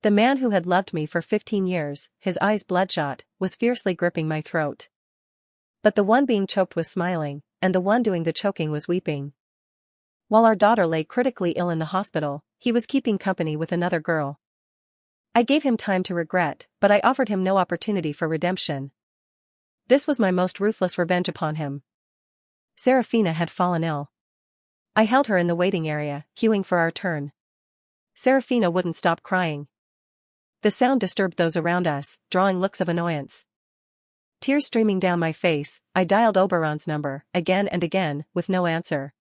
The man who had loved me for 15 years, his eyes bloodshot, was fiercely gripping my throat. But the one being choked was smiling, and the one doing the choking was weeping. While our daughter lay critically ill in the hospital, he was keeping company with another girl. I gave him time to regret, but I offered him no opportunity for redemption. This was my most ruthless revenge upon him. Serafina had fallen ill. I held her in the waiting area, queuing for our turn. Serafina wouldn't stop crying. The sound disturbed those around us, drawing looks of annoyance. Tears streaming down my face, I dialed Oberon's number, again and again, with no answer.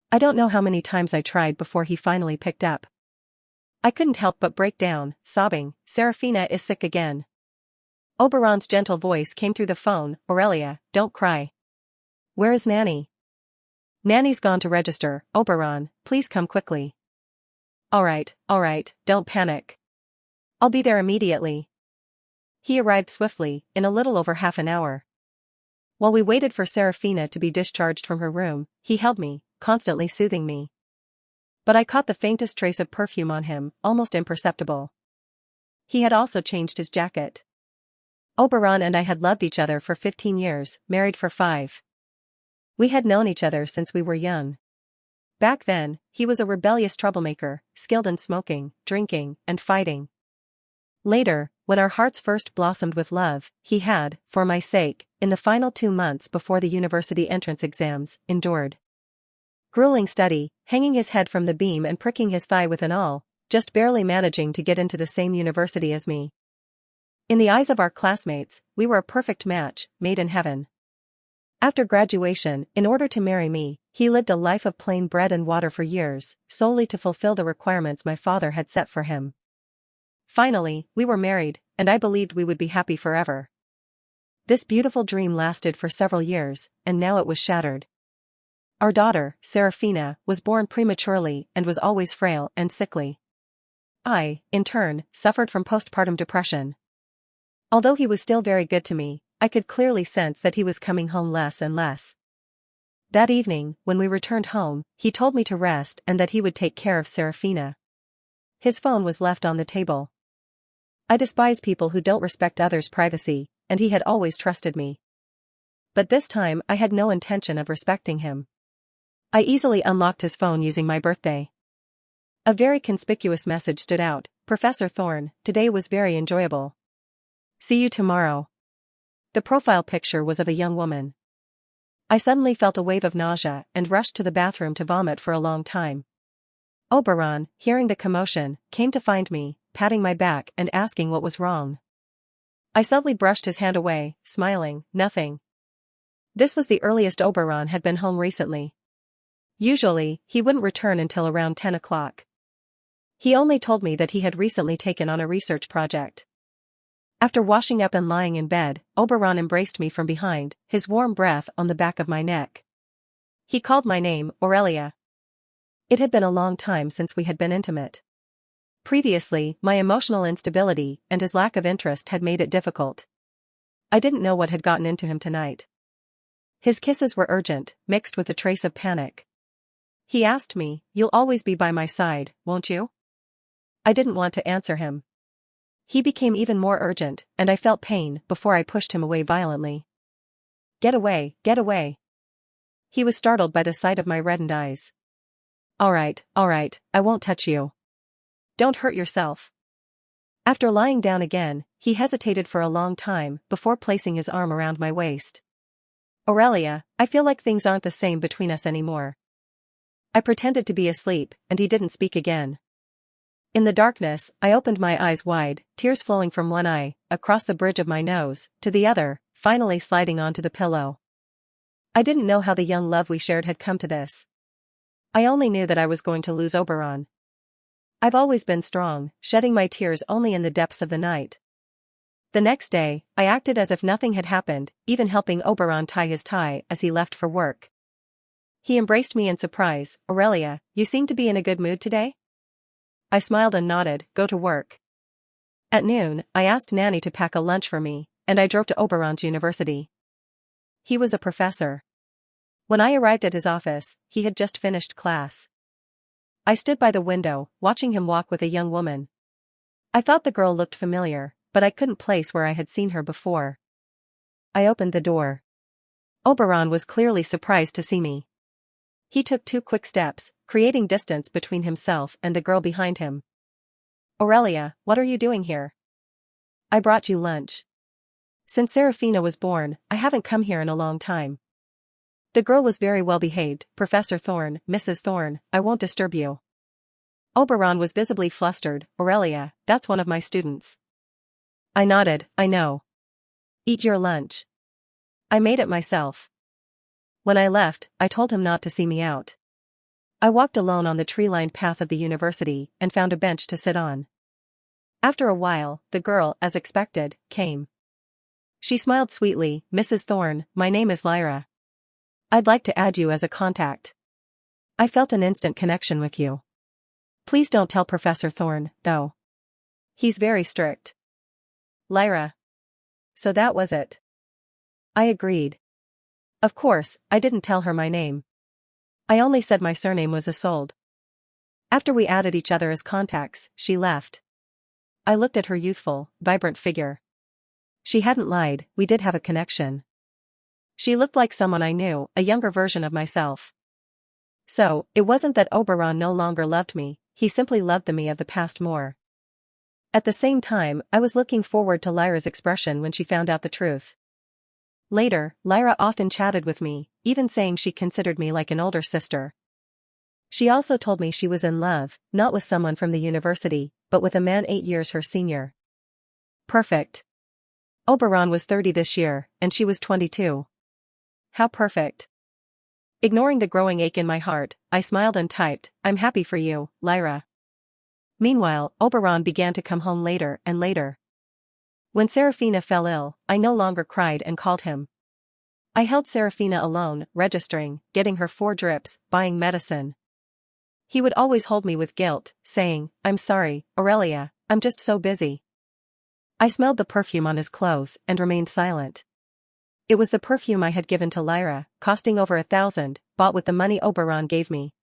I don't know how many times I tried before he finally picked up. I couldn't help but break down, sobbing, "Serafina is sick again." Oberon's gentle voice came through the phone, "Aurelia, don't cry. Where is Nanny?" "Nanny's gone to register, Oberon, please come quickly." All right, don't panic. I'll be there immediately." He arrived swiftly, in a little over half an hour. While we waited for Serafina to be discharged from her room, he held me, constantly soothing me. But I caught the faintest trace of perfume on him, almost imperceptible. He had also changed his jacket. Oberon and I had loved each other for 15 years, married for 5. We had known each other since we were young. Back then, he was a rebellious troublemaker, skilled in smoking, drinking, and fighting. Later, when our hearts first blossomed with love, he had, for my sake, in the final 2 months before the university entrance exams, endured grueling study, hanging his head from the beam and pricking his thigh with an awl, just barely managing to get into the same university as me. In the eyes of our classmates, we were a perfect match, made in heaven. After graduation, in order to marry me, he lived a life of plain bread and water for years, solely to fulfill the requirements my father had set for him. Finally, we were married, and I believed we would be happy forever. This beautiful dream lasted for several years, and now it was shattered. Our daughter, Serafina, was born prematurely and was always frail and sickly. I, in turn, suffered from postpartum depression. Although he was still very good to me, I could clearly sense that he was coming home less and less. That evening, when we returned home, he told me to rest and that he would take care of Serafina. His phone was left on the table. I despise people who don't respect others' privacy, and he had always trusted me. But this time I had no intention of respecting him. I easily unlocked his phone using my birthday. A very conspicuous message stood out, "Professor Thorne, today was very enjoyable. See you tomorrow." The profile picture was of a young woman. I suddenly felt a wave of nausea and rushed to the bathroom to vomit for a long time. Oberon, hearing the commotion, came to find me, patting my back and asking what was wrong. I subtly brushed his hand away, smiling, "Nothing." This was the earliest Oberon had been home recently. Usually, he wouldn't return until around 10 o'clock. He only told me that he had recently taken on a research project. After washing up and lying in bed, Oberon embraced me from behind, his warm breath on the back of my neck. He called my name, Aurelia. It had been a long time since we had been intimate. Previously, my emotional instability and his lack of interest had made it difficult. I didn't know what had gotten into him tonight. His kisses were urgent, mixed with a trace of panic. He asked me, "You'll always be by my side, won't you?" I didn't want to answer him. He became even more urgent, and I felt pain before I pushed him away violently. Get away, get away." He was startled by the sight of my reddened eyes. All right, I won't touch you. Don't hurt yourself." After lying down again, he hesitated for a long time before placing his arm around my waist. "Aurelia, I feel like things aren't the same between us anymore." I pretended to be asleep, and he didn't speak again. In the darkness, I opened my eyes wide, tears flowing from one eye, across the bridge of my nose, to the other, finally sliding onto the pillow. I didn't know how the young love we shared had come to this. I only knew that I was going to lose Oberon. I've always been strong, shedding my tears only in the depths of the night. The next day, I acted as if nothing had happened, even helping Oberon tie his tie as he left for work. He embraced me in surprise. "Aurelia, you seem to be in a good mood today?" I smiled and nodded, "Go to work." At noon, I asked Nanny to pack a lunch for me, and I drove to Oberon's university. He was a professor. When I arrived at his office, he had just finished class. I stood by the window, watching him walk with a young woman. I thought the girl looked familiar, but I couldn't place where I had seen her before. I opened the door. Oberon was clearly surprised to see me. He took 2 quick steps, creating distance between himself and the girl behind him. Aurelia, what are you doing here? I brought you lunch. Since Serafina was born, I haven't come here in a long time. The girl was very well behaved. Professor Thorne, Mrs. Thorne, I won't disturb you. Oberon was visibly flustered. Aurelia, that's one of my students. I nodded. I know. Eat your lunch. I made it myself. When I left, I told him not to see me out. I walked alone on the tree-lined path of the university and found a bench to sit on. After a while, the girl, as expected, came. She smiled sweetly. Mrs. Thorne, my name is Lyra. I'd like to add you as a contact. I felt an instant connection with you. Please don't tell Professor Thorne, though. He's very strict. Lyra. So that was it. I agreed. Of course, I didn't tell her my name. I only said my surname was Isolde. After we added each other as contacts, she left. I looked at her youthful, vibrant figure. She hadn't lied, we did have a connection. She looked like someone I knew, a younger version of myself. So, it wasn't that Oberon no longer loved me, he simply loved the me of the past more. At the same time, I was looking forward to Lyra's expression when she found out the truth. Later, Lyra often chatted with me, even saying she considered me like an older sister. She also told me she was in love, not with someone from the university, but with a man 8 years her senior. Perfect. Oberon was 30 this year, and she was 22. How perfect. Ignoring the growing ache in my heart, I smiled and typed, I'm happy for you, Lyra. Meanwhile, Oberon began to come home later and later. When Serafina fell ill, I no longer cried and called him. I held Serafina alone, registering, getting her 4 drips, buying medicine. He would always hold me with guilt, saying, I'm sorry, Aurelia, I'm just so busy. I smelled the perfume on his clothes and remained silent. It was the perfume I had given to Lyra, costing over 1,000, bought with the money Oberon gave me.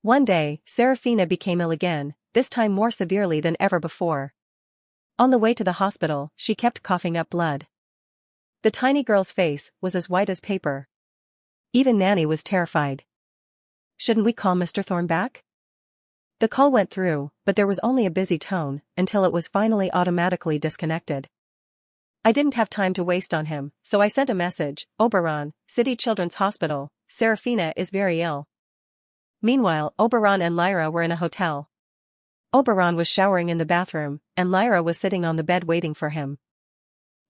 One day, Serafina became ill again, this time more severely than ever before. On the way to the hospital, she kept coughing up blood. The tiny girl's face was as white as paper. Even Nanny was terrified. Shouldn't we call Mr. Thorne back? The call went through, but there was only a busy tone, until it was finally automatically disconnected. I didn't have time to waste on him, so I sent a message, Oberon, City Children's Hospital, Serafina is very ill. Meanwhile, Oberon and Lyra were in a hotel. Oberon was showering in the bathroom, and Lyra was sitting on the bed waiting for him.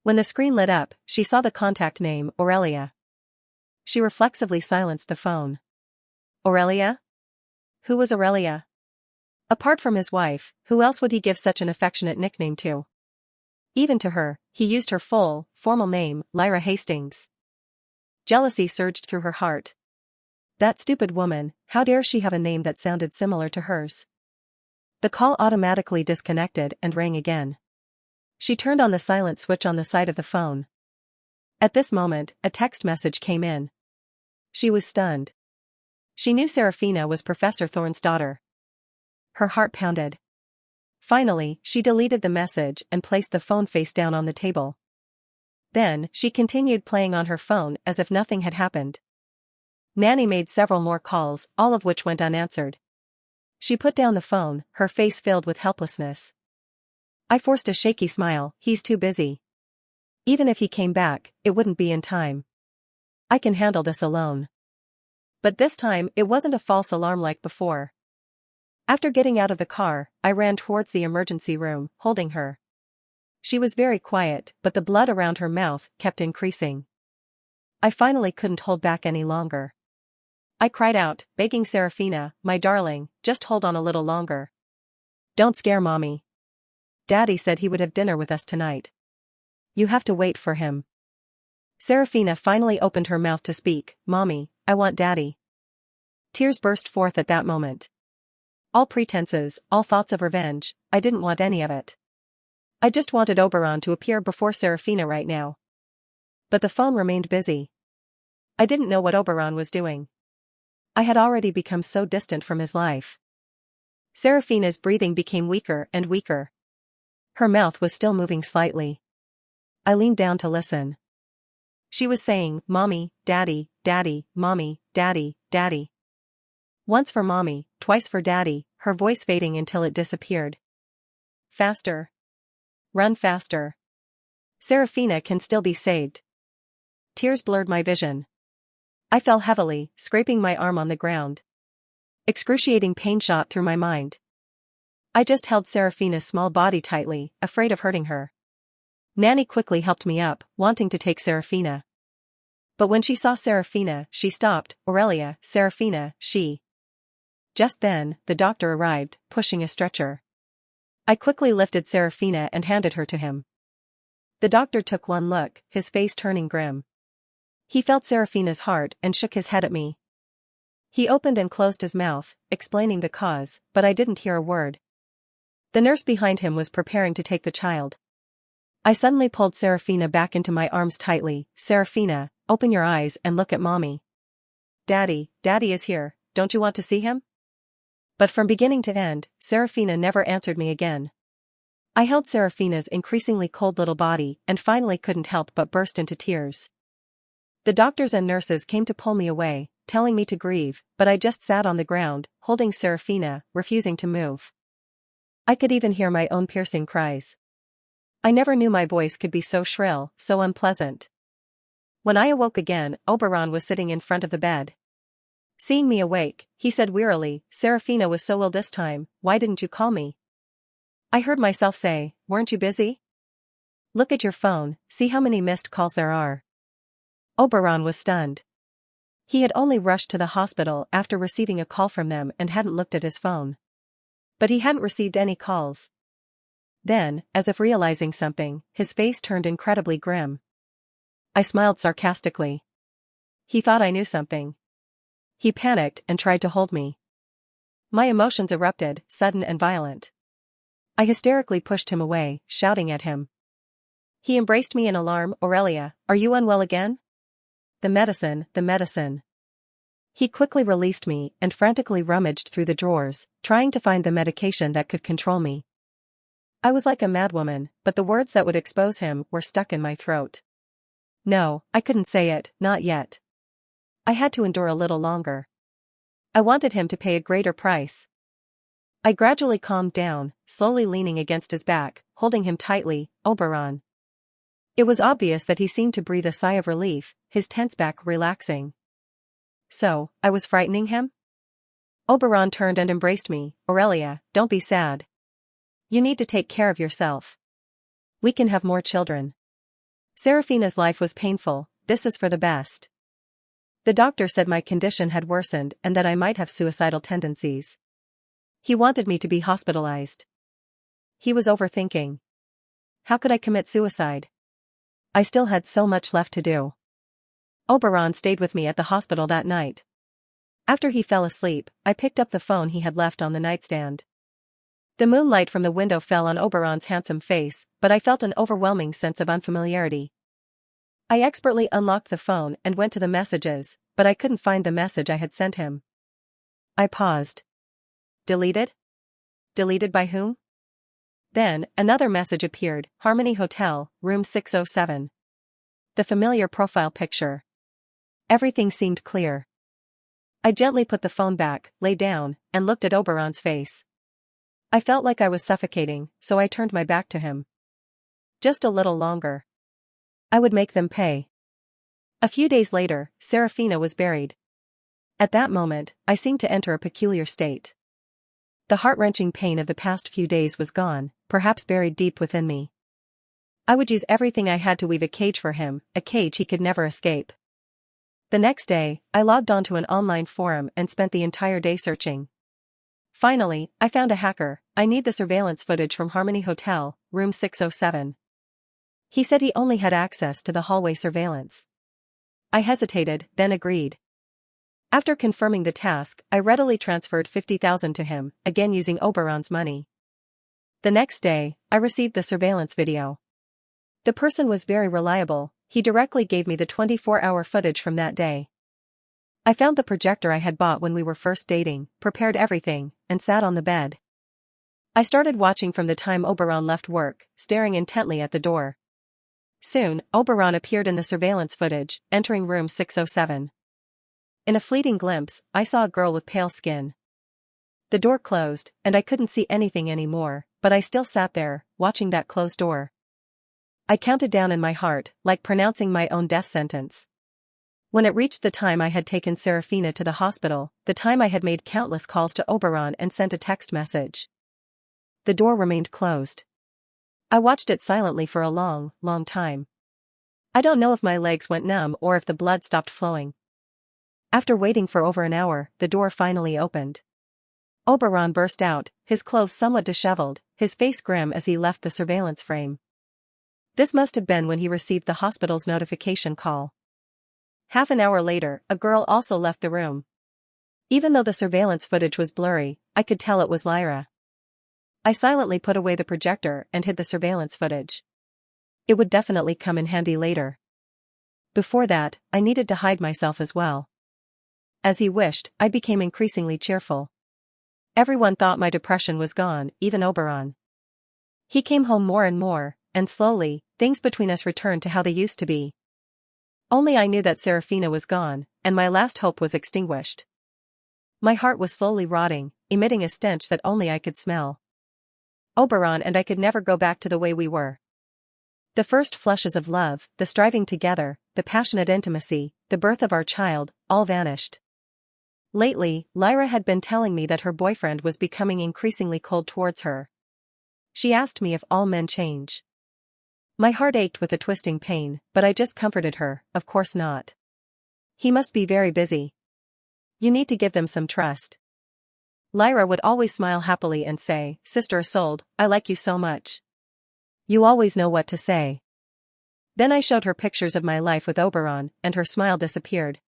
When the screen lit up, she saw the contact name, Aurelia. She reflexively silenced the phone. Aurelia? Who was Aurelia? Apart from his wife, who else would he give such an affectionate nickname to? Even to her, he used her full, formal name, Lyra Hastings. Jealousy surged through her heart. That stupid woman, how dare she have a name that sounded similar to hers? The call automatically disconnected and rang again. She turned on the silent switch on the side of the phone. At this moment, a text message came in. She was stunned. She knew Serafina was Professor Thorne's daughter. Her heart pounded. Finally, she deleted the message and placed the phone face down on the table. Then, she continued playing on her phone as if nothing had happened. Nanny made several more calls, all of which went unanswered. She put down the phone, her face filled with helplessness. I forced a shaky smile, he's too busy. Even if he came back, it wouldn't be in time. I can handle this alone. But this time, it wasn't a false alarm like before. After getting out of the car, I ran towards the emergency room, holding her. She was very quiet, but the blood around her mouth kept increasing. I finally couldn't hold back any longer. I cried out, begging Serafina, my darling, just hold on a little longer. Don't scare Mommy. Daddy said he would have dinner with us tonight. You have to wait for him. Serafina finally opened her mouth to speak, Mommy, I want Daddy. Tears burst forth at that moment. All pretenses, all thoughts of revenge, I didn't want any of it. I just wanted Oberon to appear before Serafina right now. But the phone remained busy. I didn't know what Oberon was doing. I had already become so distant from his life. Serafina's breathing became weaker and weaker. Her mouth was still moving slightly. I leaned down to listen. She was saying, "Mommy, Daddy, Daddy, Mommy, Daddy, Daddy." Once for Mommy, twice for Daddy, her voice fading until it disappeared. Faster. Run faster. Serafina can still be saved. Tears blurred my vision. I fell heavily, scraping my arm on the ground. Excruciating pain shot through my mind. I just held Serafina's small body tightly, afraid of hurting her. Nanny quickly helped me up, wanting to take Serafina. But when she saw Serafina, she stopped. "Aurelia, Serafina, she." Just then, the doctor arrived, pushing a stretcher. I quickly lifted Serafina and handed her to him. The doctor took one look, his face turning grim. He felt Serafina's heart and shook his head at me. He opened and closed his mouth, explaining the cause, but I didn't hear a word. The nurse behind him was preparing to take the child. I suddenly pulled Serafina back into my arms tightly. "Serafina, open your eyes and look at Mommy." "Daddy, Daddy is here, don't you want to see him?" But from beginning to end, Serafina never answered me again. I held Serafina's increasingly cold little body and finally couldn't help but burst into tears. The doctors and nurses came to pull me away, telling me to grieve, but I just sat on the ground, holding Serafina, refusing to move. I could even hear my own piercing cries. I never knew my voice could be so shrill, so unpleasant. When I awoke again, Oberon was sitting in front of the bed. Seeing me awake, he said wearily, "Serafina was so ill this time, why didn't you call me?" I heard myself say, "Weren't you busy? Look at your phone, see how many missed calls there are." Oberon was stunned. He had only rushed to the hospital after receiving a call from them and hadn't looked at his phone. But he hadn't received any calls. Then, as if realizing something, his face turned incredibly grim. I smiled sarcastically. He thought I knew something. He panicked and tried to hold me. My emotions erupted, sudden and violent. I hysterically pushed him away, shouting at him. He embraced me in alarm. "Aurelia, are you unwell again?" The medicine, the medicine." He quickly released me and frantically rummaged through the drawers, trying to find the medication that could control me. I was like a madwoman, but the words that would expose him were stuck in my throat. No, I couldn't say it, not yet. I had to endure a little longer. I wanted him to pay a greater price. I gradually calmed down, slowly leaning against his back, holding him tightly. "Oberon." It was obvious that he seemed to breathe a sigh of relief, his tense back relaxing. So, I was frightening him? Oberon turned and embraced me. "Aurelia, don't be sad. You need to take care of yourself. We can have more children. Serafina's life was painful, this is for the best." The doctor said my condition had worsened and that I might have suicidal tendencies. He wanted me to be hospitalized. He was overthinking. How could I commit suicide? I still had so much left to do. Oberon stayed with me at the hospital that night. After he fell asleep, I picked up the phone he had left on the nightstand. The moonlight from the window fell on Oberon's handsome face, but I felt an overwhelming sense of unfamiliarity. I expertly unlocked the phone and went to the messages, but I couldn't find the message I had sent him. I paused. Deleted? Deleted by whom? Then, another message appeared. "Harmony Hotel, room 607. The familiar profile picture. Everything seemed clear. I gently put the phone back, lay down, and looked at Oberon's face. I felt like I was suffocating, so I turned my back to him. Just a little longer. I would make them pay. A few days later, Serafina was buried. At that moment, I seemed to enter a peculiar state. The heart-wrenching pain of the past few days was gone, perhaps buried deep within me. I would use everything I had to weave a cage for him, a cage he could never escape. The next day, I logged onto an online forum and spent the entire day searching. Finally, I found a hacker. "I need the surveillance footage from Harmony Hotel, room 607. He said he only had access to the hallway surveillance. I hesitated, then agreed. After confirming the task, I readily transferred 50,000 to him, again using Oberon's money. The next day, I received the surveillance video. The person was very reliable, he directly gave me the 24-hour footage from that day. I found the projector I had bought when we were first dating, prepared everything, and sat on the bed. I started watching from the time Oberon left work, staring intently at the door. Soon, Oberon appeared in the surveillance footage, entering room 607. In a fleeting glimpse, I saw a girl with pale skin. The door closed, and I couldn't see anything anymore, but I still sat there, watching that closed door. I counted down in my heart, like pronouncing my own death sentence. When it reached the time I had taken Serafina to the hospital, the time I had made countless calls to Oberon and sent a text message. The door remained closed. I watched it silently for a long, long time. I don't know if my legs went numb or if the blood stopped flowing. After waiting for over an hour, the door finally opened. Oberon burst out, his clothes somewhat disheveled, his face grim as he left the surveillance frame. This must have been when he received the hospital's notification call. Half an hour later, a girl also left the room. Even though the surveillance footage was blurry, I could tell it was Lyra. I silently put away the projector and hid the surveillance footage. It would definitely come in handy later. Before that, I needed to hide myself as well. As he wished, I became increasingly cheerful. Everyone thought my depression was gone, even Oberon. He came home more and more, and slowly, things between us returned to how they used to be. Only I knew that Serafina was gone, and my last hope was extinguished. My heart was slowly rotting, emitting a stench that only I could smell. Oberon and I could never go back to the way we were. The first flushes of love, the striving together, the passionate intimacy, the birth of our child, all vanished. Lately, Lyra had been telling me that her boyfriend was becoming increasingly cold towards her. She asked me if all men change. My heart ached with a twisting pain, but I just comforted her, of course not. He must be very busy. You need to give them some trust. Lyra would always smile happily and say, "Sister Isolde, I like you so much. You always know what to say." Then I showed her pictures of my life with Oberon, and her smile disappeared.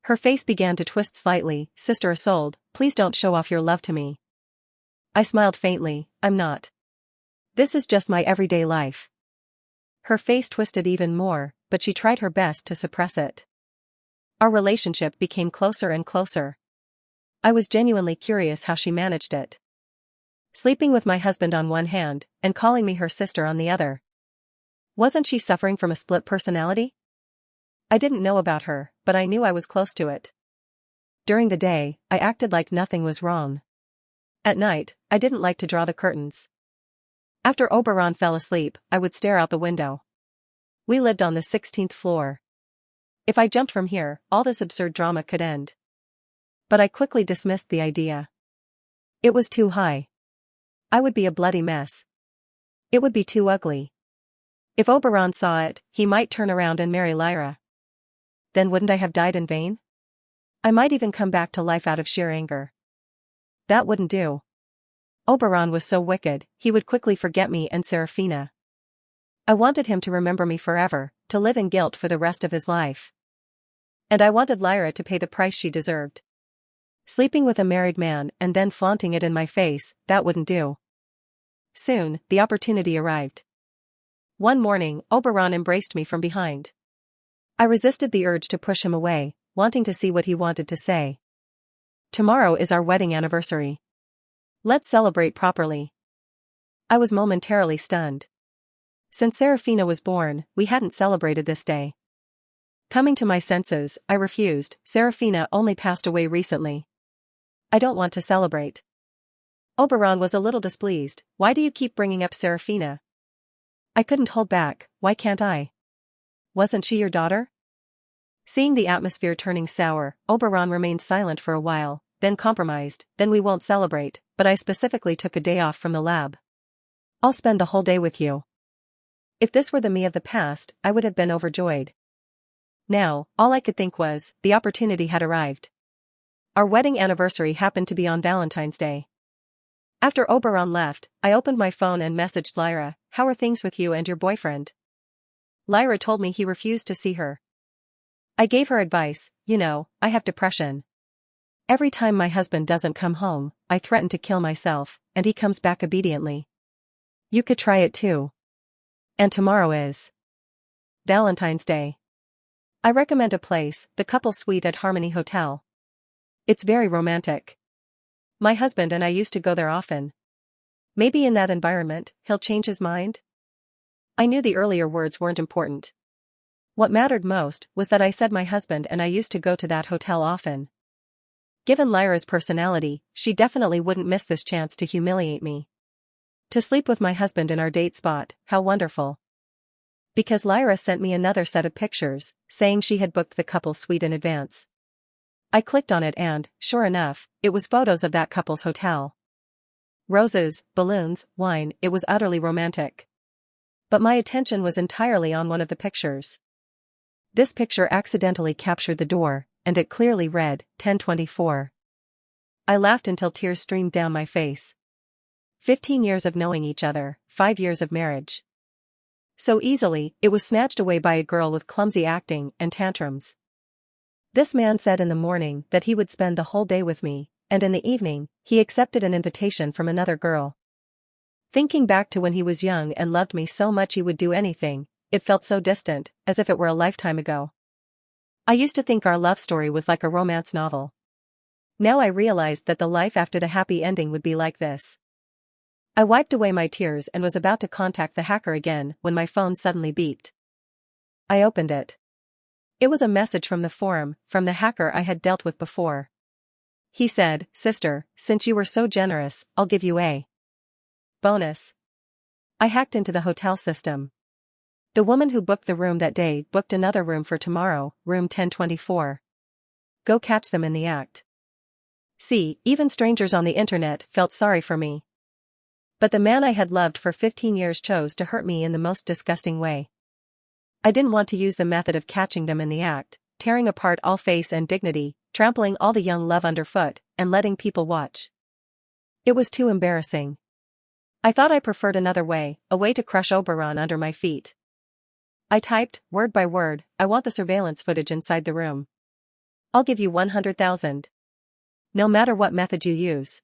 Her face began to twist slightly. "Sister Isolde, please don't show off your love to me." I smiled faintly. "I'm not. This is just my everyday life." Her face twisted even more, but she tried her best to suppress it. Our relationship became closer and closer. I was genuinely curious how she managed it. Sleeping with my husband on one hand, and calling me her sister on the other. Wasn't she suffering from a split personality? I didn't know about her, but I knew I was close to it. During the day, I acted like nothing was wrong. At night, I didn't like to draw the curtains. After Oberon fell asleep, I would stare out the window. We lived on the 16th floor. If I jumped from here, all this absurd drama could end. But I quickly dismissed the idea. It was too high. I would be a bloody mess. It would be too ugly. If Oberon saw it, he might turn around and marry Lyra. Then wouldn't I have died in vain? I might even come back to life out of sheer anger. That wouldn't do. Oberon was so wicked, he would quickly forget me and Serafina. I wanted him to remember me forever, to live in guilt for the rest of his life. And I wanted Lyra to pay the price she deserved. Sleeping with a married man and then flaunting it in my face, that wouldn't do. Soon, the opportunity arrived. One morning, Oberon embraced me from behind. I resisted the urge to push him away, wanting to see what he wanted to say. "Tomorrow is our wedding anniversary. Let's celebrate properly." I was momentarily stunned. Since Serafina was born, we hadn't celebrated this day. Coming to my senses, I refused. "Serafina only passed away recently. I don't want to celebrate." Oberon was a little displeased. "Why do you keep bringing up Serafina?" I couldn't hold back. "Why can't I? Wasn't she your daughter?" Seeing the atmosphere turning sour, Oberon remained silent for a while, then compromised. "Then we won't celebrate, but I specifically took a day off from the lab. I'll spend the whole day with you." If this were the me of the past, I would have been overjoyed. Now, all I could think was, the opportunity had arrived. Our wedding anniversary happened to be on Valentine's Day. After Oberon left, I opened my phone and messaged Lyra, "How are things with you and your boyfriend?" Lyra told me he refused to see her. I gave her advice. "You know, I have depression. Every time my husband doesn't come home, I threaten to kill myself, and he comes back obediently. You could try it too. And tomorrow is Valentine's Day. I recommend a place, the couple suite at Harmony Hotel. It's very romantic. My husband and I used to go there often. Maybe in that environment, he'll change his mind? I knew the earlier words weren't important. What mattered most was that I said my husband and I used to go to that hotel often. Given Lyra's personality, she definitely wouldn't miss this chance to humiliate me. To sleep with my husband in our date spot, how wonderful. Because Lyra sent me another set of pictures, saying she had booked the couple's suite in advance. I clicked on it and, sure enough, it was photos of that couple's hotel. Roses, balloons, wine, it was utterly romantic. But my attention was entirely on one of the pictures. This picture accidentally captured the door, and it clearly read, 1024. I laughed until tears streamed down my face. 15 years of knowing each other, 5 years of marriage. So easily, it was snatched away by a girl with clumsy acting and tantrums. This man said in the morning that he would spend the whole day with me, and in the evening, he accepted an invitation from another girl. Thinking back to when he was young and loved me so much he would do anything, it felt so distant, as if it were a lifetime ago. I used to think our love story was like a romance novel. Now I realized that the life after the happy ending would be like this. I wiped away my tears and was about to contact the hacker again when my phone suddenly beeped. I opened it. It was a message from the forum, from the hacker I had dealt with before. He said, "Sister, since you were so generous, I'll give you a bonus." I hacked into the hotel system. The woman who booked the room that day booked another room for tomorrow, room 1024. Go catch them in the act. See, even strangers on the internet felt sorry for me. But the man I had loved for 15 years chose to hurt me in the most disgusting way. I didn't want to use the method of catching them in the act, tearing apart all face and dignity, trampling all the young love underfoot, and letting people watch. It was too embarrassing. I thought I preferred another way, a way to crush Oberon under my feet. I typed, word by word, "I want the surveillance footage inside the room. I'll give you 100,000. No matter what method you use."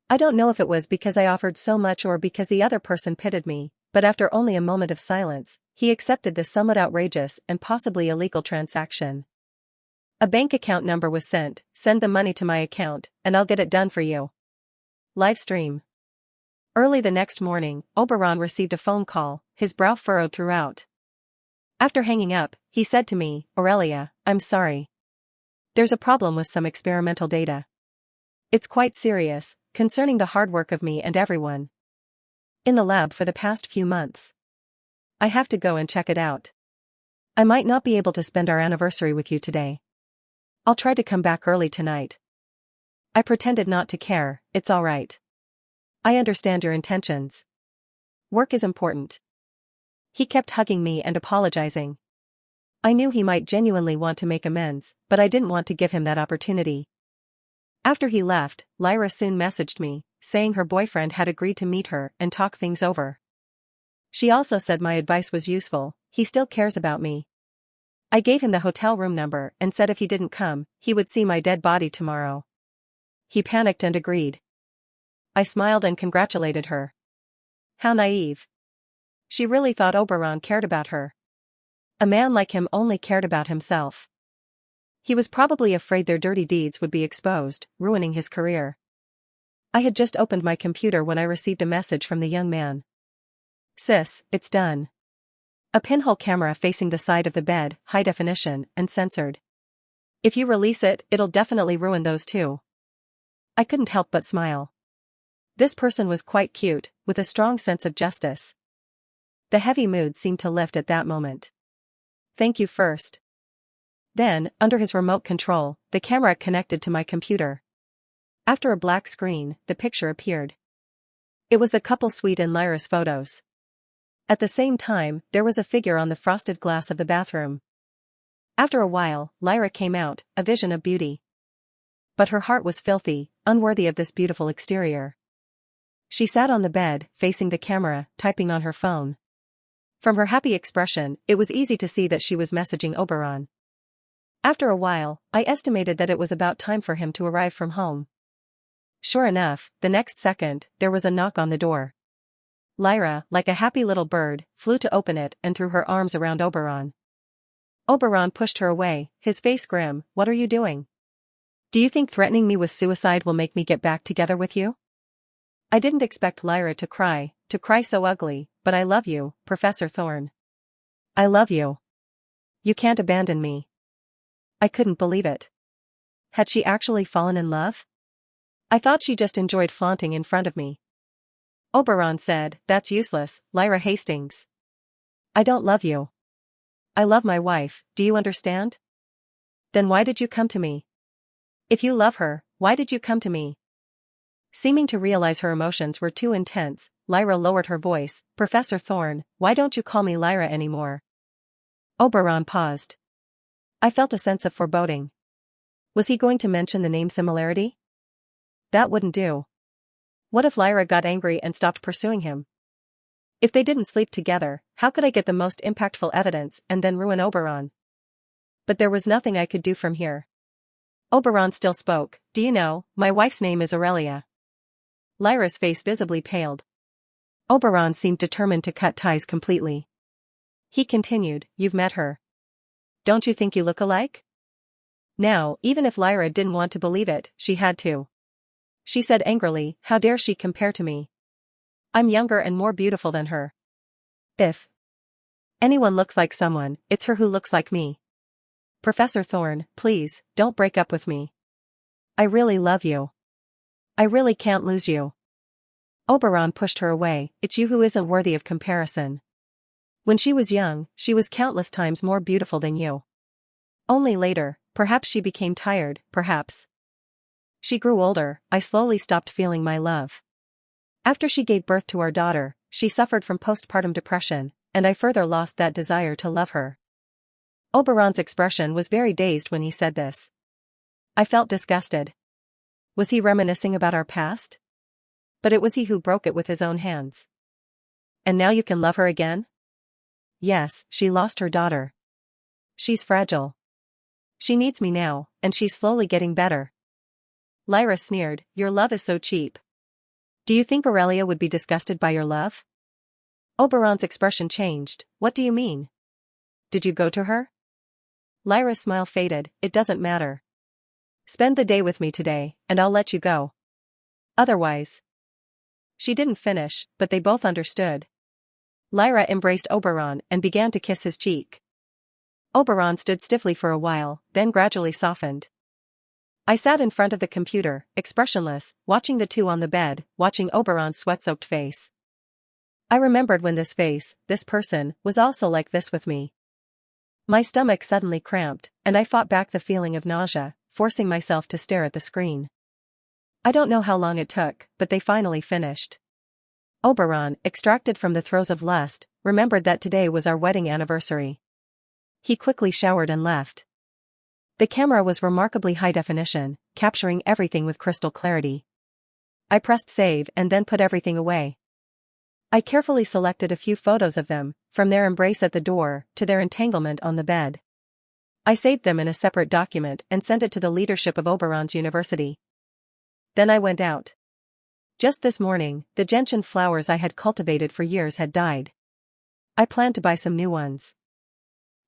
I don't know if it was because I offered so much or because the other person pitted me, but after only a moment of silence, he accepted this somewhat outrageous and possibly illegal transaction. A bank account number was sent. "Send the money to my account, and I'll get it done for you." Live stream. Early the next morning, Oberon received a phone call, his brow furrowed throughout. After hanging up, he said to me, "Aurelia, I'm sorry. There's a problem with some experimental data. It's quite serious, concerning the hard work of me and everyone in the lab for the past few months. I have to go and check it out. I might not be able to spend our anniversary with you today. I'll try to come back early tonight." I pretended not to care. "It's all right. I understand your intentions. Work is important." He kept hugging me and apologizing. I knew he might genuinely want to make amends, but I didn't want to give him that opportunity. After he left, Lyra soon messaged me, saying her boyfriend had agreed to meet her and talk things over. She also said my advice was useful. He still cares about me. I gave him the hotel room number and said if he didn't come, he would see my dead body tomorrow. He panicked and agreed. I smiled and congratulated her. How naive. She really thought Oberon cared about her. A man like him only cared about himself. He was probably afraid their dirty deeds would be exposed, ruining his career. I had just opened my computer when I received a message from the young man. "Sis, it's done. A pinhole camera facing the side of the bed, high definition, and censored. If you release it, it'll definitely ruin those too." I couldn't help but smile. This person was quite cute, with a strong sense of justice. The heavy mood seemed to lift at that moment. "Thank you first." Then, under his remote control, the camera connected to my computer. After a black screen, the picture appeared. It was the couple suite in Lyra's photos. At the same time, there was a figure on the frosted glass of the bathroom. After a while, Lyra came out, a vision of beauty. But her heart was filthy, unworthy of this beautiful exterior. She sat on the bed, facing the camera, typing on her phone. From her happy expression, it was easy to see that she was messaging Oberon. After a while, I estimated that it was about time for him to arrive from home. Sure enough, the next second, there was a knock on the door. Lyra, like a happy little bird, flew to open it and threw her arms around Oberon. Oberon pushed her away, his face grim. "What are you doing? Do you think threatening me with suicide will make me get back together with you?" I didn't expect Lyra to cry so ugly, but I love you, Professor Thorne. I love you. You can't abandon me. I couldn't believe it. Had she actually fallen in love? I thought she just enjoyed flaunting in front of me. Oberon said, "That's useless, Lyra Hastings. I don't love you. I love my wife, do you understand? Then why did you come to me? If you love her, why did you come to me?" Seeming to realize her emotions were too intense, Lyra lowered her voice, "Professor Thorne, why don't you call me Lyra anymore?" Oberon paused. I felt a sense of foreboding. Was he going to mention the name similarity? That wouldn't do. What if Lyra got angry and stopped pursuing him? If they didn't sleep together, how could I get the most impactful evidence and then ruin Oberon? But there was nothing I could do from here. Oberon still spoke. "Do you know, my wife's name is Aurelia." Lyra's face visibly paled. Oberon seemed determined to cut ties completely. He continued, "You've met her. Don't you think you look alike?" Now, even if Lyra didn't want to believe it, she had to. She said angrily, "How dare she compare to me? I'm younger and more beautiful than her. If anyone looks like someone, it's her who looks like me. Professor Thorne, please, don't break up with me. I really love you. I really can't lose you." Oberon pushed her away. "It's you who isn't worthy of comparison. When she was young, she was countless times more beautiful than you. Only later, perhaps she became tired, perhaps she grew older, I slowly stopped feeling my love. After she gave birth to our daughter, she suffered from postpartum depression, and I further lost that desire to love her." Oberon's expression was very dazed when he said this. I felt disgusted. Was he reminiscing about our past? But it was he who broke it with his own hands. "And now you can love her again?" "Yes, she lost her daughter. She's fragile. She needs me now, and she's slowly getting better." Lyra sneered, "Your love is so cheap. Do you think Aurelia would be disgusted by your love?" Oberon's expression changed. "What do you mean? Did you go to her?" Lyra's smile faded. "It doesn't matter. Spend the day with me today, and I'll let you go. Otherwise—" She didn't finish, but they both understood. Lyra embraced Oberon and began to kiss his cheek. Oberon stood stiffly for a while, then gradually softened. I sat in front of the computer, expressionless, watching the two on the bed, watching Oberon's sweat-soaked face. I remembered when this face, this person, was also like this with me. My stomach suddenly cramped, and I fought back the feeling of nausea, forcing myself to stare at the screen. I don't know how long it took, but they finally finished. Oberon, extracted from the throes of lust, remembered that today was our wedding anniversary. He quickly showered and left. The camera was remarkably high definition, capturing everything with crystal clarity. I pressed save and then put everything away. I carefully selected a few photos of them, from their embrace at the door to their entanglement on the bed. I saved them in a separate document and sent it to the leadership of Oberon's university. Then I went out. Just this morning, the gentian flowers I had cultivated for years had died. I planned to buy some new ones.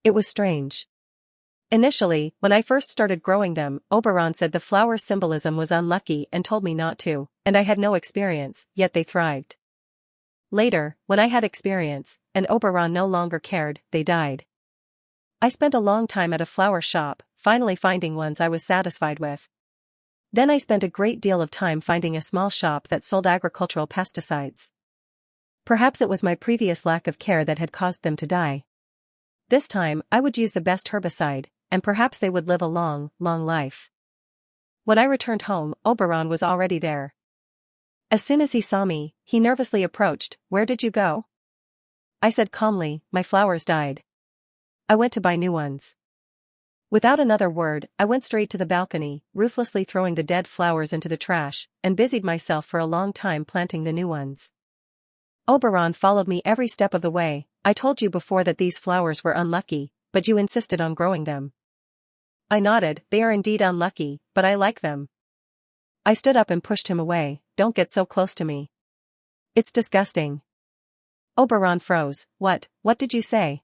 It was strange. Initially, when I first started growing them, Oberon said the flower's symbolism was unlucky and told me not to, and I had no experience, yet they thrived. Later, when I had experience, and Oberon no longer cared, they died. I spent a long time at a flower shop, finally finding ones I was satisfied with. Then I spent a great deal of time finding a small shop that sold agricultural pesticides. Perhaps it was my previous lack of care that had caused them to die. This time, I would use the best herbicide, and perhaps they would live a long, long life. When I returned home, Oberon was already there. As soon as he saw me, he nervously approached. "Where did you go?" I said calmly, "My flowers died. I went to buy new ones." Without another word, I went straight to the balcony, ruthlessly throwing the dead flowers into the trash, and busied myself for a long time planting the new ones. Oberon followed me every step of the way. "I told you before that these flowers were unlucky, but you insisted on growing them." I nodded. "They are indeed unlucky, but I like them." I stood up and pushed him away. "Don't get so close to me. It's disgusting." Oberon froze. What did you say?"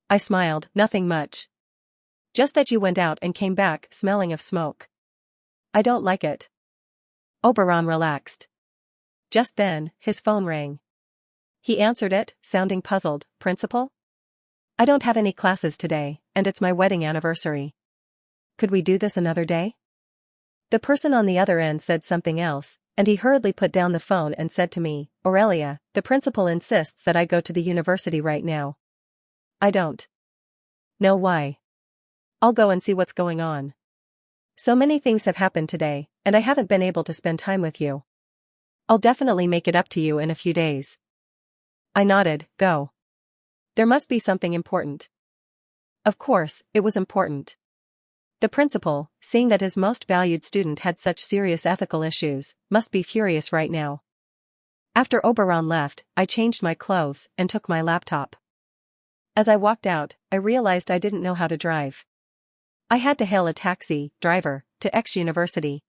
I smiled. "Nothing much. Just that you went out and came back smelling of smoke. I don't like it." Oberon relaxed. Just then, his phone rang. He answered it, sounding puzzled. Principal? I don't have any classes today, and it's my wedding anniversary. Could we do this another day? The person on the other end said something else, and he hurriedly put down the phone and said to me, Aurelia, the principal insists that I go to the university right now. I don't know why. I'll go and see what's going on. So many things have happened today, and I haven't been able to spend time with you. I'll definitely make it up to you in a few days. I nodded. Go. There must be something important. Of course, it was important. The principal, seeing that his most valued student had such serious ethical issues, must be furious right now. After Oberon left, I changed my clothes and took my laptop. As I walked out, I realized I didn't know how to drive. I had to hail a taxi driver to X University.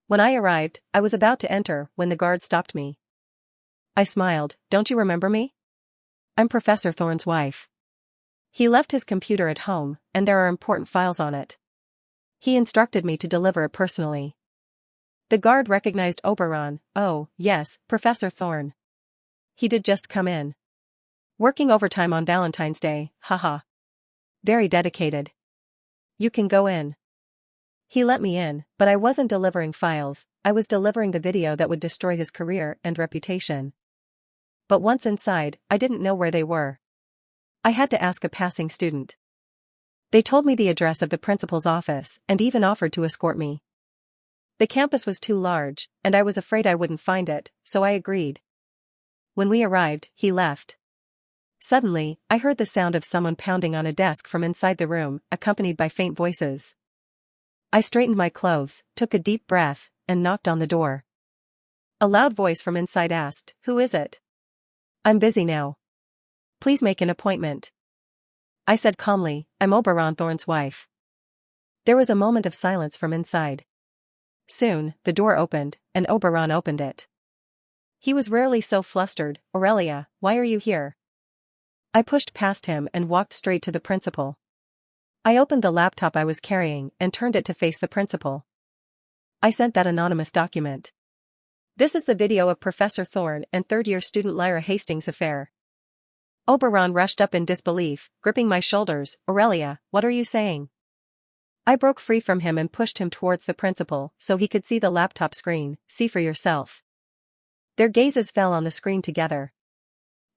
When I arrived, I was about to enter when the guard stopped me. I smiled. Don't you remember me? I'm Professor Thorne's wife. He left his computer at home, and there are important files on it. He instructed me to deliver it personally. The guard recognized Oberon. Oh, yes, Professor Thorne. He did just come in. Working overtime on Valentine's Day, haha. Very dedicated. You can go in. He let me in, but I wasn't delivering files, I was delivering the video that would destroy his career and reputation. But once inside, I didn't know where they were. I had to ask a passing student. They told me the address of the principal's office and even offered to escort me. The campus was too large, and I was afraid I wouldn't find it, so I agreed. When we arrived, he left. Suddenly, I heard the sound of someone pounding on a desk from inside the room, accompanied by faint voices. I straightened my clothes, took a deep breath, and knocked on the door. A loud voice from inside asked, Who is it? I'm busy now. Please make an appointment. I said calmly, I'm Oberon Thorne's wife. There was a moment of silence from inside. Soon, the door opened, and Oberon opened it. He was rarely so flustered. Aurelia, why are you here? I pushed past him and walked straight to the principal. I opened the laptop I was carrying and turned it to face the principal. I sent that anonymous document. This is the video of Professor Thorne and third-year student Lyra Hastings' affair. Oberon rushed up in disbelief, gripping my shoulders. Aurelia, what are you saying? I broke free from him and pushed him towards the principal so he could see the laptop screen. See for yourself. Their gazes fell on the screen together.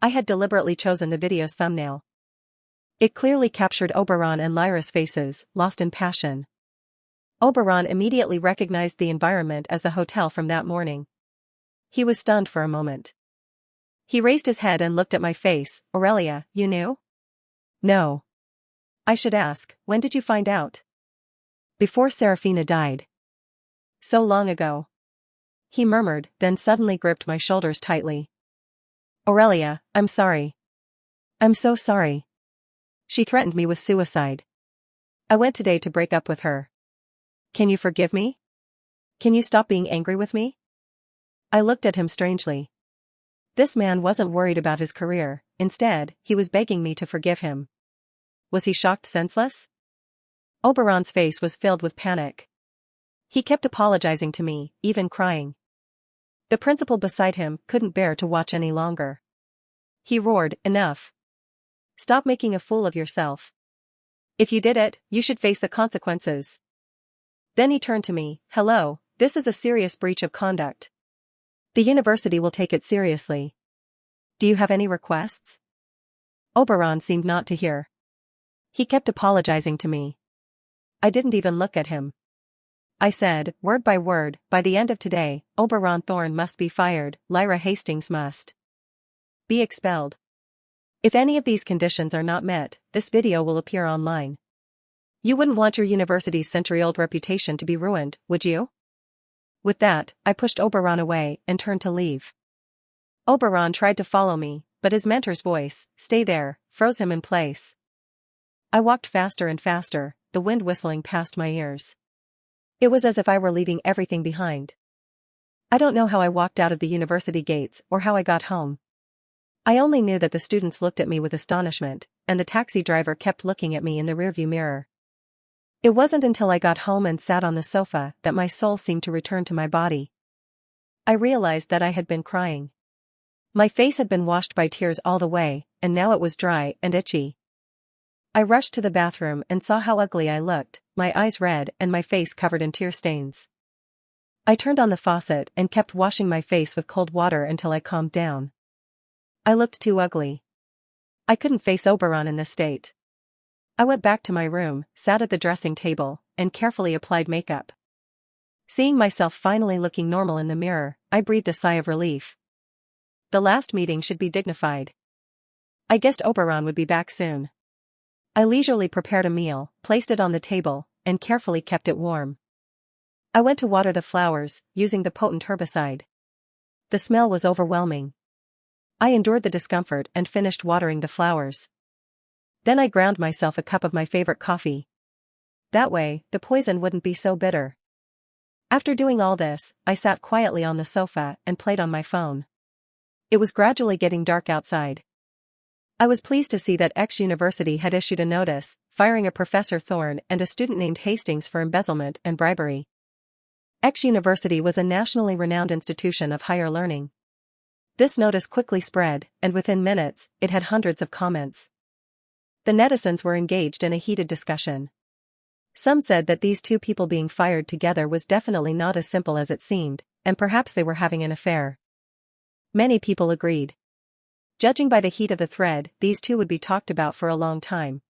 I had deliberately chosen the video's thumbnail. It clearly captured Oberon and Lyra's faces, lost in passion. Oberon immediately recognized the environment as the hotel from that morning. He was stunned for a moment. He raised his head and looked at my face. Aurelia, you knew? No. I should ask, when did you find out? Before Serafina died. So long ago. He murmured, then suddenly gripped my shoulders tightly. Aurelia, I'm sorry. I'm so sorry. She threatened me with suicide. I went today to break up with her. Can you forgive me? Can you stop being angry with me? I looked at him strangely. This man wasn't worried about his career, instead, he was begging me to forgive him. Was he shocked senseless? Oberon's face was filled with panic. He kept apologizing to me, even crying. The principal beside him couldn't bear to watch any longer. He roared, Enough. Stop making a fool of yourself. If you did it, you should face the consequences. Then he turned to me, Hello, this is a serious breach of conduct. The university will take it seriously. Do you have any requests? Oberon seemed not to hear. He kept apologizing to me. I didn't even look at him. I said, word by word, by the end of today, Oberon Thorne must be fired, Lyra Hastings must be expelled. If any of these conditions are not met, this video will appear online. You wouldn't want your university's century-old reputation to be ruined, would you? With that, I pushed Oberon away and turned to leave. Oberon tried to follow me, but his mentor's voice, Stay there, froze him in place. I walked faster and faster, the wind whistling past my ears. It was as if I were leaving everything behind. I don't know how I walked out of the university gates or how I got home. I only knew that the students looked at me with astonishment, and the taxi driver kept looking at me in the rearview mirror. It wasn't until I got home and sat on the sofa that my soul seemed to return to my body. I realized that I had been crying. My face had been washed by tears all the way, and now it was dry and itchy. I rushed to the bathroom and saw how ugly I looked, my eyes red and my face covered in tear stains. I turned on the faucet and kept washing my face with cold water until I calmed down. I looked too ugly. I couldn't face Oberon in this state. I went back to my room, sat at the dressing table, and carefully applied makeup. Seeing myself finally looking normal in the mirror, I breathed a sigh of relief. The last meeting should be dignified. I guessed Oberon would be back soon. I leisurely prepared a meal, placed it on the table, and carefully kept it warm. I went to water the flowers, using the potent herbicide. The smell was overwhelming. I endured the discomfort and finished watering the flowers. Then I ground myself a cup of my favorite coffee. That way, the poison wouldn't be so bitter. After doing all this, I sat quietly on the sofa and played on my phone. It was gradually getting dark outside. I was pleased to see that X University had issued a notice, firing a Professor Thorne and a student named Hastings for embezzlement and bribery. X University was a nationally renowned institution of higher learning. This notice quickly spread, and within minutes, it had hundreds of comments. The netizens were engaged in a heated discussion. Some said that these two people being fired together was definitely not as simple as it seemed, and perhaps they were having an affair. Many people agreed. Judging by the heat of the thread, these two would be talked about for a long time.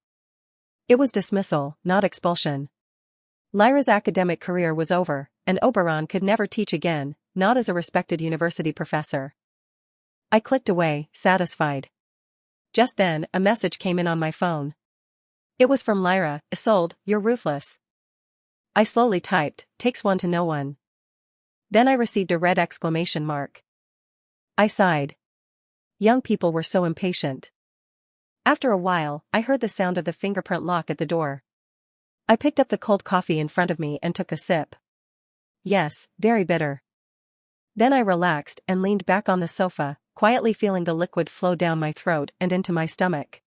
It was dismissal, not expulsion. Lyra's academic career was over, and Oberon could never teach again, not as a respected university professor. I clicked away, satisfied. Just then, a message came in on my phone. It was from Lyra. "Isolde, you're ruthless." I slowly typed, "Takes one to know one." Then I received a red exclamation mark. I sighed. Young people were so impatient. After a while, I heard the sound of the fingerprint lock at the door. I picked up the cold coffee in front of me and took a sip. Yes, very bitter. Then I relaxed and leaned back on the sofa, quietly feeling the liquid flow down my throat and into my stomach.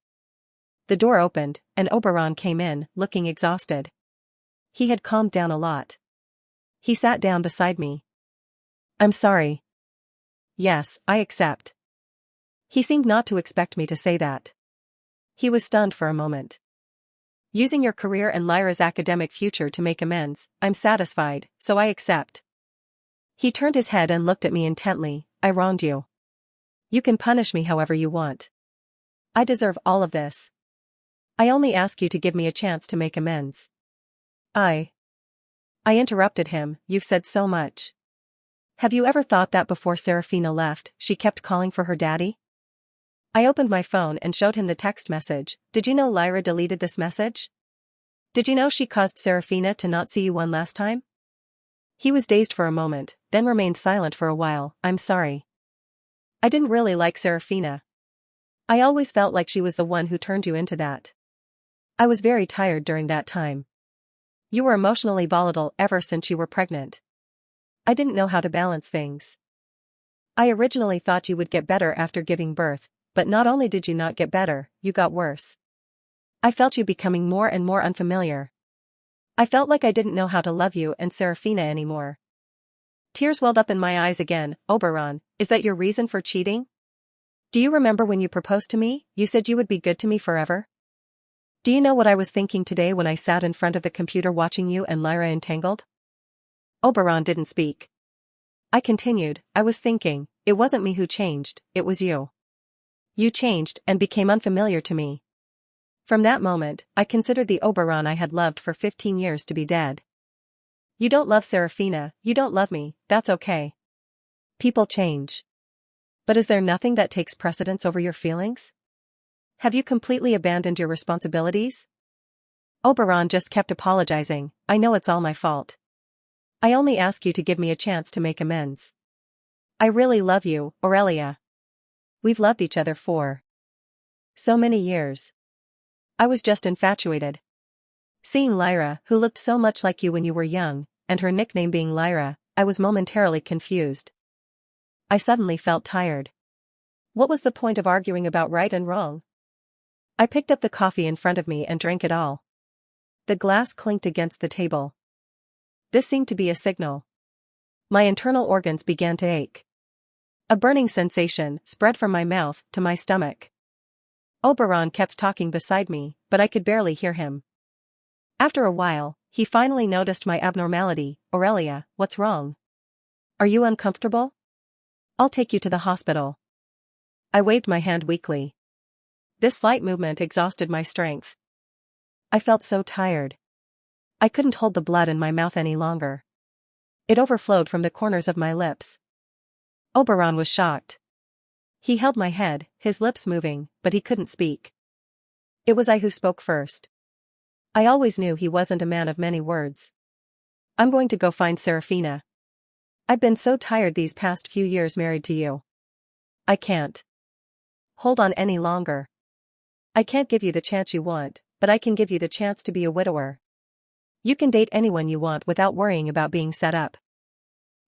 The door opened, and Oberon came in, looking exhausted. He had calmed down a lot. He sat down beside me. "I'm sorry." "Yes, I accept." He seemed not to expect me to say that. He was stunned for a moment. "Using your career and Lyra's academic future to make amends, I'm satisfied, so I accept." He turned his head and looked at me intently. "I wronged you. You can punish me however you want. I deserve all of this. I only ask you to give me a chance to make amends." I interrupted him. "You've said so much. Have you ever thought that before Serafina left, she kept calling for her daddy?" I opened my phone and showed him the text message. "Did you know Lyra deleted this message? Did you know she caused Serafina to not see you one last time?" He was dazed for a moment, then remained silent for a while. "I'm sorry. I didn't really like Serafina. I always felt like she was the one who turned you into that. I was very tired during that time. You were emotionally volatile ever since you were pregnant. I didn't know how to balance things. I originally thought you would get better after giving birth, but not only did you not get better, you got worse. I felt you becoming more and more unfamiliar. I felt like I didn't know how to love you and Serafina anymore." Tears welled up in my eyes again. "Oberon, is that your reason for cheating? Do you remember when you proposed to me, you said you would be good to me forever? Do you know what I was thinking today when I sat in front of the computer watching you and Lyra entangled?" Oberon didn't speak. I continued, "I was thinking, it wasn't me who changed, it was you. You changed and became unfamiliar to me. From that moment, I considered the Oberon I had loved for 15 years to be dead. You don't love Serafina, you don't love me, that's okay. People change. But is there nothing that takes precedence over your feelings? Have you completely abandoned your responsibilities?" Oberon just kept apologizing. "I know it's all my fault. I only ask you to give me a chance to make amends. I really love you, Aurelia. We've loved each other for so many years. I was just infatuated. Seeing Lyra, who looked so much like you when you were young, and her nickname being Lyra, I was momentarily confused. I suddenly felt tired. What was the point of arguing about right and wrong? I picked up the coffee in front of me and drank it all. The glass clinked against the table. This seemed to be a signal. My internal organs began to ache. A burning sensation spread from my mouth to my stomach. Oberon kept talking beside me, but I could barely hear him. After a while, he finally noticed my abnormality. Aurelia, what's wrong? Are you uncomfortable? I'll take you to the hospital. I waved my hand weakly. This slight movement exhausted my strength. I felt so tired. I couldn't hold the blood in my mouth any longer. It overflowed from the corners of my lips. Oberon was shocked. He held my head, his lips moving, but he couldn't speak. It was I who spoke first. I always knew he wasn't a man of many words. I'm going to go find Serafina. I've been so tired these past few years married to you. I can't hold on any longer. I can't give you the chance you want, but I can give you the chance to be a widower. You can date anyone you want without worrying about being set up.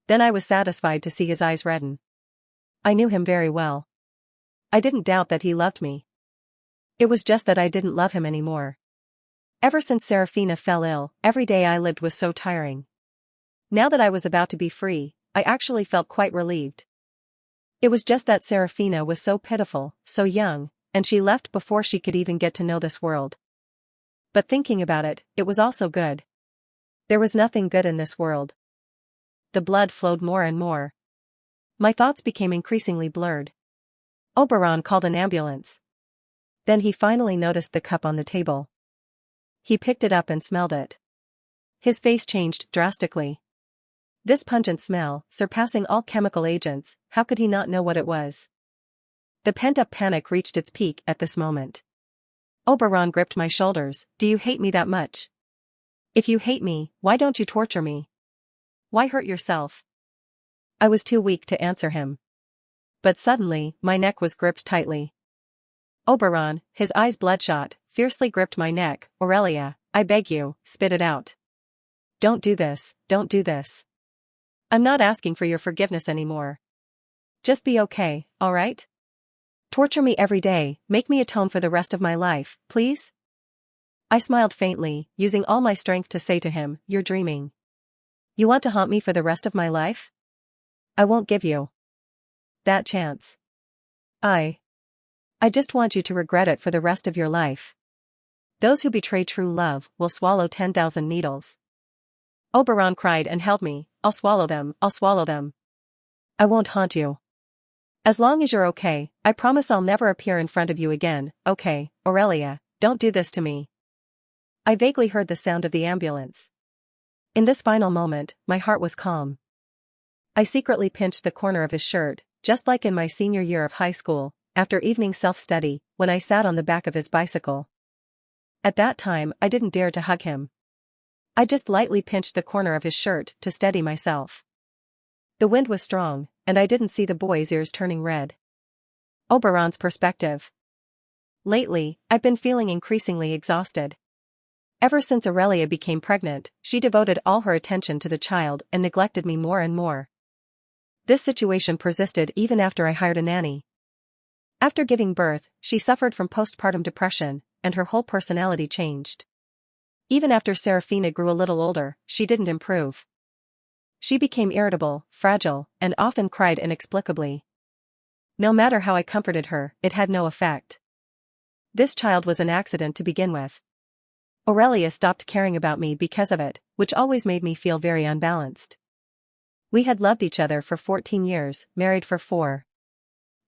Then I was satisfied to see his eyes redden. I knew him very well. I didn't doubt that he loved me. It was just that I didn't love him anymore. Ever since Serafina fell ill, every day I lived was so tiring. Now that I was about to be free, I actually felt quite relieved. It was just that Serafina was so pitiful, so young, and she left before she could even get to know this world. But thinking about it, it was also good. There was nothing good in this world. The blood flowed more and more. My thoughts became increasingly blurred. Oberon called an ambulance. Then he finally noticed the cup on the table. He picked it up and smelled it. His face changed drastically. This pungent smell, surpassing all chemical agents, how could he not know what it was? The pent-up panic reached its peak at this moment. Oberon gripped my shoulders. Do you hate me that much? If you hate me, why don't you torture me? Why hurt yourself? I was too weak to answer him. But suddenly, my neck was gripped tightly. Oberon, his eyes bloodshot, fiercely gripped my neck. Aurelia, I beg you, spit it out. Don't do this, don't do this. I'm not asking for your forgiveness anymore. Just be okay, alright? Torture me every day, make me atone for the rest of my life, please? I smiled faintly, using all my strength to say to him, you're dreaming. You want to haunt me for the rest of my life? I won't give you that chance. I just want you to regret it for the rest of your life. Those who betray true love will swallow 10,000 needles. Oberon cried and held me. I'll swallow them, I'll swallow them. I won't haunt you. As long as you're okay, I promise I'll never appear in front of you again. Okay, Aurelia, don't do this to me. I vaguely heard the sound of the ambulance. In this final moment, my heart was calm. I secretly pinched the corner of his shirt, just like in my senior year of high school, after evening self-study, when I sat on the back of his bicycle. At that time, I didn't dare to hug him. I just lightly pinched the corner of his shirt to steady myself. The wind was strong, and I didn't see the boy's ears turning red. Oberon's perspective. Lately, I've been feeling increasingly exhausted. Ever since Aurelia became pregnant, she devoted all her attention to the child and neglected me more and more. This situation persisted even after I hired a nanny. After giving birth, she suffered from postpartum depression, and her whole personality changed. Even after Serafina grew a little older, she didn't improve. She became irritable, fragile, and often cried inexplicably. No matter how I comforted her, it had no effect. This child was an accident to begin with. Aurelia stopped caring about me because of it, which always made me feel very unbalanced. We had loved each other for 14 years, married for 4.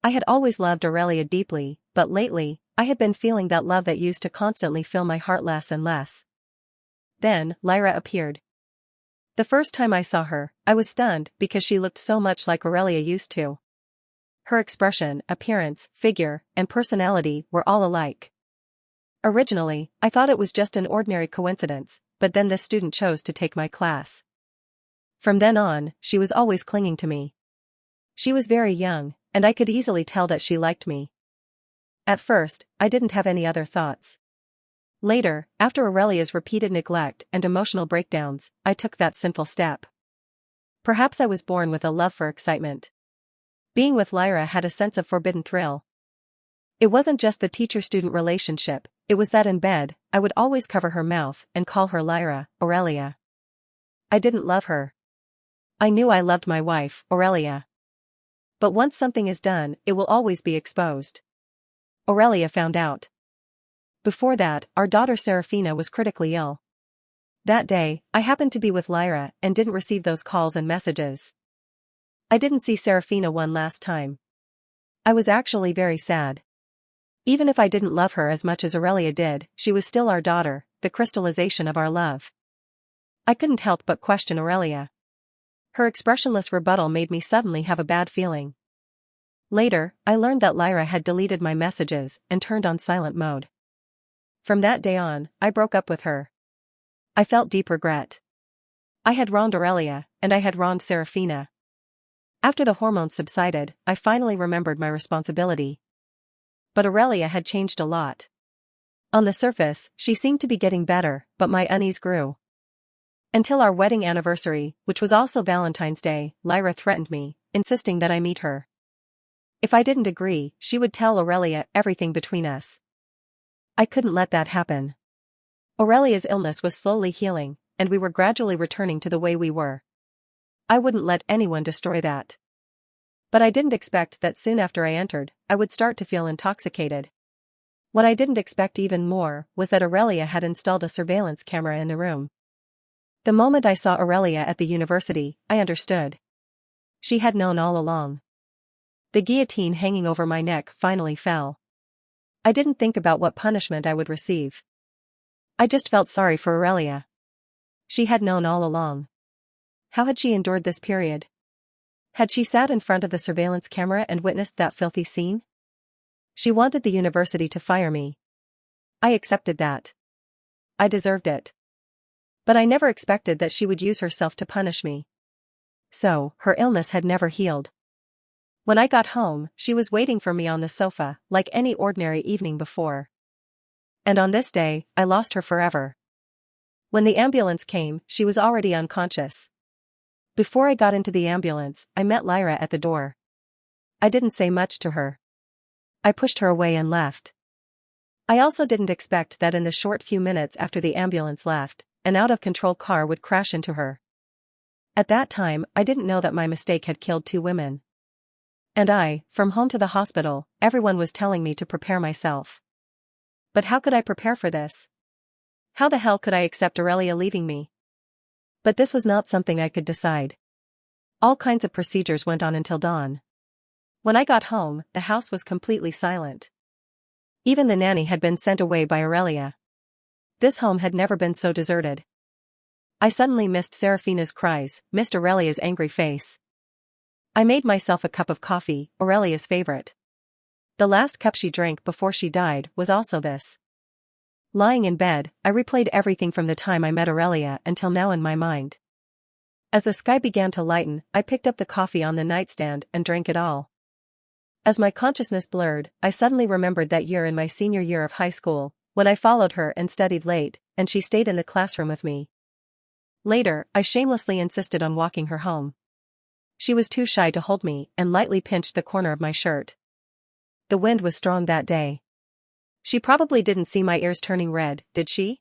I had always loved Aurelia deeply, but lately, I had been feeling that love that used to constantly fill my heart less and less. Then, Lyra appeared. The first time I saw her, I was stunned because she looked so much like Aurelia used to. Her expression, appearance, figure, and personality were all alike. Originally, I thought it was just an ordinary coincidence, but then this student chose to take my class. From then on, she was always clinging to me. She was very young, and I could easily tell that she liked me. At first, I didn't have any other thoughts. Later, after Aurelia's repeated neglect and emotional breakdowns, I took that sinful step. Perhaps I was born with a love for excitement. Being with Lyra had a sense of forbidden thrill. It wasn't just the teacher-student relationship, it was that in bed, I would always cover her mouth and call her Lyra, Aurelia. I didn't love her. I knew I loved my wife, Aurelia. But once something is done, it will always be exposed. Aurelia found out. Before that, our daughter Serafina was critically ill. That day, I happened to be with Lyra and didn't receive those calls and messages. I didn't see Serafina one last time. I was actually very sad. Even if I didn't love her as much as Aurelia did, she was still our daughter, the crystallization of our love. I couldn't help but question Aurelia. Her expressionless rebuttal made me suddenly have a bad feeling. Later, I learned that Lyra had deleted my messages and turned on silent mode. From that day on, I broke up with her. I felt deep regret. I had wronged Aurelia, and I had wronged Serafina. After the hormones subsided, I finally remembered my responsibility. But Aurelia had changed a lot. On the surface, she seemed to be getting better, but my unease grew. Until our wedding anniversary, which was also Valentine's Day, Lyra threatened me, insisting that I meet her. If I didn't agree, she would tell Aurelia everything between us. I couldn't let that happen. Aurelia's illness was slowly healing, and we were gradually returning to the way we were. I wouldn't let anyone destroy that. But I didn't expect that soon after I entered, I would start to feel intoxicated. What I didn't expect even more was that Aurelia had installed a surveillance camera in the room. The moment I saw Aurelia at the university, I understood. She had known all along. The guillotine hanging over my neck finally fell. I didn't think about what punishment I would receive. I just felt sorry for Aurelia. She had known all along. How had she endured this period? Had she sat in front of the surveillance camera and witnessed that filthy scene? She wanted the university to fire me. I accepted that. I deserved it. But I never expected that she would use herself to punish me. So, her illness had never healed. When I got home, she was waiting for me on the sofa, like any ordinary evening before. And on this day, I lost her forever. When the ambulance came, she was already unconscious. Before I got into the ambulance, I met Lyra at the door. I didn't say much to her. I pushed her away and left. I also didn't expect that in the short few minutes after the ambulance left, an out-of-control car would crash into her. At that time, I didn't know that my mistake had killed 2 women. And from home to the hospital, everyone was telling me to prepare myself. But how could I prepare for this? How the hell could I accept Aurelia leaving me? But this was not something I could decide. All kinds of procedures went on until dawn. When I got home, the house was completely silent. Even the nanny had been sent away by Aurelia. This home had never been so deserted. I suddenly missed Serafina's cries, missed Aurelia's angry face. I made myself a cup of coffee, Aurelia's favorite. The last cup she drank before she died was also this. Lying in bed, I replayed everything from the time I met Aurelia until now in my mind. As the sky began to lighten, I picked up the coffee on the nightstand and drank it all. As my consciousness blurred, I suddenly remembered that year in my senior year of high school, when I followed her and studied late, and she stayed in the classroom with me. Later, I shamelessly insisted on walking her home. She was too shy to hold me and lightly pinched the corner of my shirt. The wind was strong that day. She probably didn't see my ears turning red, did she?